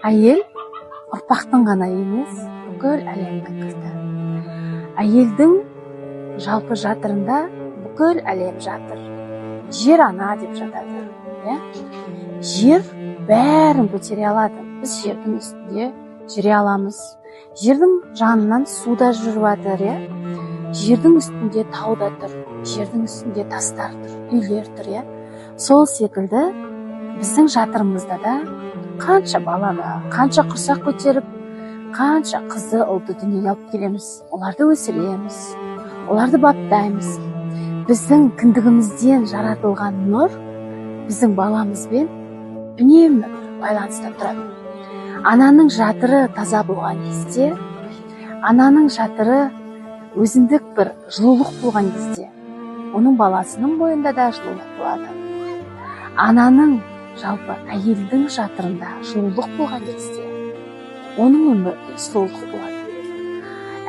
Әйел ұрпақтың ғана емес, бүкіл әлемнің кілті. Әйелдің жалпы жатырында бүкіл әлем жатыр. Жер ана деп жатады. Жер бәрін көтере алады. Біз жердің үстінде жүре аламыз. Жердің жанынан суда жүріп жатыр. Жердің үстінде тау да тұр, жердің үстінде тастар тұр, үйлер тұр. Сол секілді біздің жатырымызда да қанша баланы, қанша құрсақ көтеріп, қанша қызды, ұлды дүниеге алып келеміз. Оларды өсіреміз, оларды баптаймыз. Біздің кіндігімізден жаратылған нұр біздің баламызбен үнемі байланыста тұрады. Ананың жатыры таза болған кезде, ананың жатыры өзіндік бір жылулық болған кезде, оның баласының бойында да жылулық болады. Ананың, жалпы әйелдің жатырында жылулық болған кезде, оның өмірінде жылулық болады.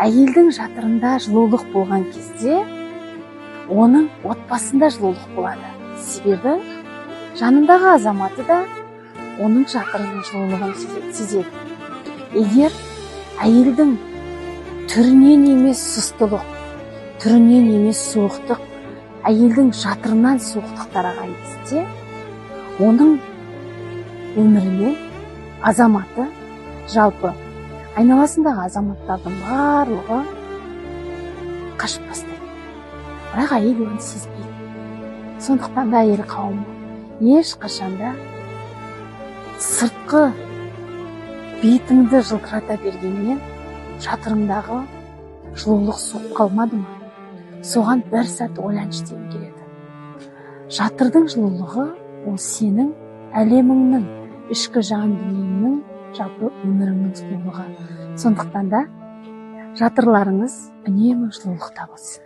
Әйелдің жатырында жылулық болған кезде, оның отбасында жылулық болады. Себебі жанындағы азаматы да оның жатырының жылулығын сезеді. Егер әйелдің түрінен емес сұстылық, түрінен емес суықтық, әйелдің жатырынан суықтық тараған кезде, оның өмірінен азаматы, жалпы айналасындағы азаматтардың барлығы қашып бастайды. Бірақ әйел оны сезбейді. Сондықтан да әйел қауымы ешқашанда сыртқы бетіңді жылтырата бергенмен жатырыңдағы жылулық суып қалмады ма? Соған бір сәт ойланшы деуім келеді. Жатырдың жылулығы ол сенің әлеміңнің, ішкі жан дүниеңнің, жалпы өміріңнің жылулығы. Сондықтан да жатырларыңыз үнемі жылулықта болсын.